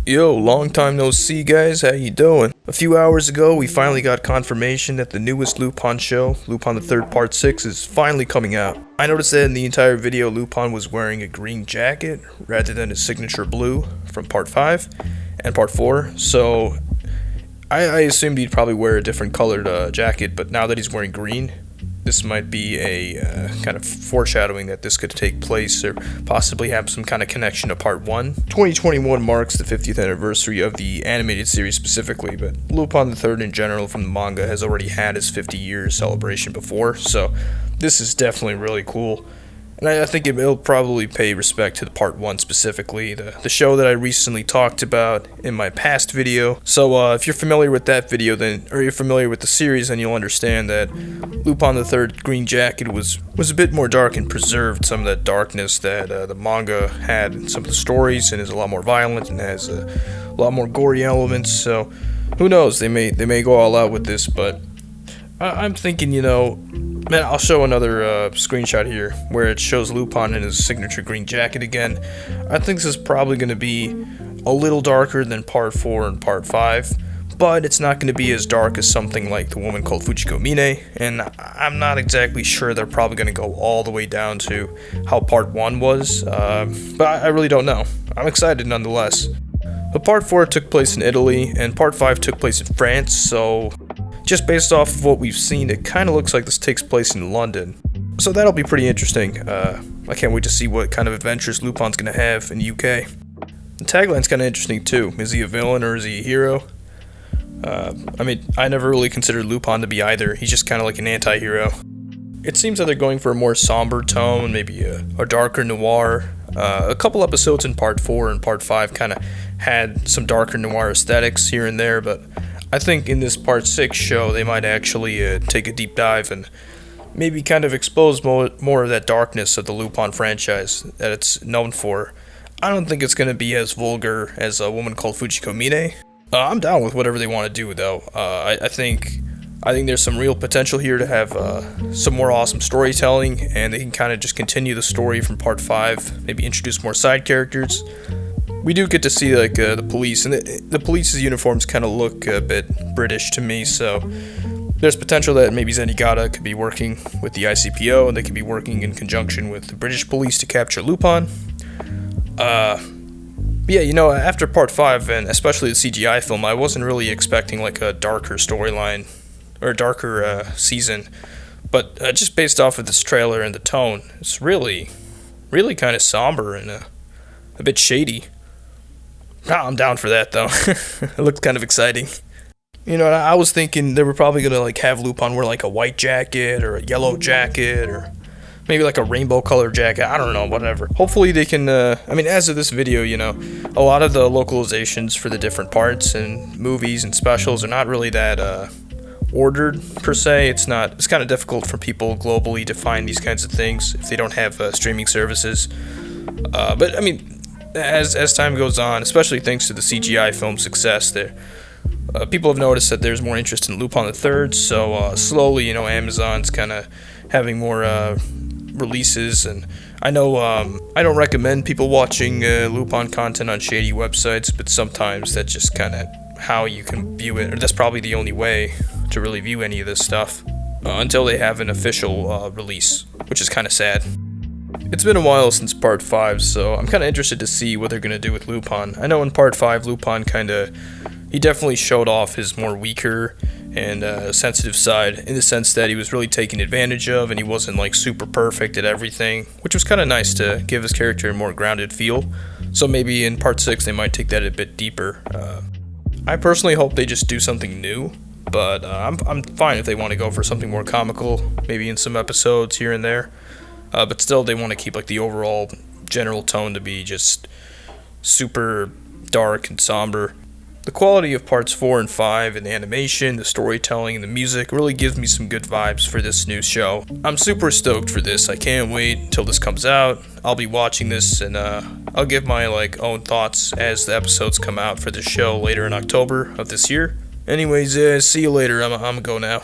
Yo, long time no see, guys. How you doing? A few hours ago, we finally got confirmation that the newest Lupin show, Lupin the Third Part 6, is finally coming out. I noticed that in the entire video, Lupin was wearing a green jacket rather than his signature blue from Part 5 and Part 4, so I assumed he'd probably wear a different colored jacket, but now that he's wearing green, this might be a kind of foreshadowing that this could take place or possibly have some kind of connection to Part 1. 2021 marks the 50th anniversary of the animated series specifically, but Lupin the Third in general from the manga has already had his 50-year celebration before, so this is definitely really cool. And I think it'll probably pay respect to the Part 1 specifically, the show that I recently talked about in my past video. So if you're familiar with that video, then, or you're familiar with the series, then you'll understand that Lupin the Third Green Jacket was a bit more dark and preserved some of that darkness that the manga had in some of the stories, and is a lot more violent and has a lot more gory elements. So who knows, they may go all out with this, but I'm thinking, man, I'll show another screenshot here where it shows Lupin in his signature green jacket again. I think this is probably going to be a little darker than Part 4 and Part 5, but it's not going to be as dark as something like The Woman Called Fujiko Mine, and I'm not exactly sure they're probably going to go all the way down to how Part 1 was, but I really don't know. I'm excited nonetheless. But Part 4 took place in Italy, and Part 5 took place in France, so just based off of what we've seen, it kind of looks like this takes place in London. So that'll be pretty interesting. I can't wait to see what kind of adventures Lupin's going to have in the UK. The tagline's kind of interesting too. Is he a villain or is he a hero? I never really considered Lupin to be either. He's just kind of like an anti-hero. It seems that they're going for a more somber tone, maybe a darker noir. A couple episodes in Part 4 and Part 5 kind of had some darker noir aesthetics here and there, but I think in this Part 6 show, they might actually take a deep dive and maybe kind of expose more of that darkness of the Lupin franchise that it's known for. I don't think it's going to be as vulgar as A Woman Called Fujiko Mine. I'm down with whatever they want to do, though. I think there's some real potential here to have some more awesome storytelling, and they can kind of just continue the story from Part 5, maybe introduce more side characters. We do get to see the police, and the police's uniforms kind of look a bit British to me, so there's potential that maybe Zenigata could be working with the ICPO, and they could be working in conjunction with the British police to capture Lupin. Yeah, after Part 5, and especially the CGI film, I wasn't really expecting like a darker storyline, or a darker season, but just based off of this trailer and the tone, it's really kind of somber and a bit shady. I'm down for that, though. It looks kind of exciting. I was thinking they were probably going to have Lupin wear like a white jacket or a yellow jacket or maybe like a rainbow colored jacket. I don't know, whatever. Hopefully they can, as of this video, a lot of the localizations for the different parts and movies and specials are not really that ordered per se. It's kind of difficult for people globally to find these kinds of things if they don't have streaming services. But as time goes on, especially thanks to the CGI film success, people have noticed that there's more interest in Lupin the Third, so slowly, Amazon's kind of having more releases, and I know I don't recommend people watching Lupin content on shady websites, but sometimes that's just kind of how you can view it, or that's probably the only way to really view any of this stuff, until they have an official release, which is kind of sad. It's been a while since Part 5, so I'm kind of interested to see what they're going to do with Lupin. I know in Part 5, Lupin he definitely showed off his more weaker and sensitive side, in the sense that he was really taken advantage of, and he wasn't like super perfect at everything, which was kind of nice to give his character a more grounded feel. So maybe in Part 6, they might take that a bit deeper. I personally hope they just do something new, but I'm fine if they want to go for something more comical, maybe in some episodes here and there. But still, they want to keep like the overall general tone to be just super dark and somber. The quality of Parts 4 and 5 and the animation, the storytelling, and the music really gives me some good vibes for this new show. I'm super stoked for this. I can't wait until this comes out. I'll be watching this, and I'll give my own thoughts as the episodes come out for this show later in October of this year. Anyways, see you later. I'm gonna go now.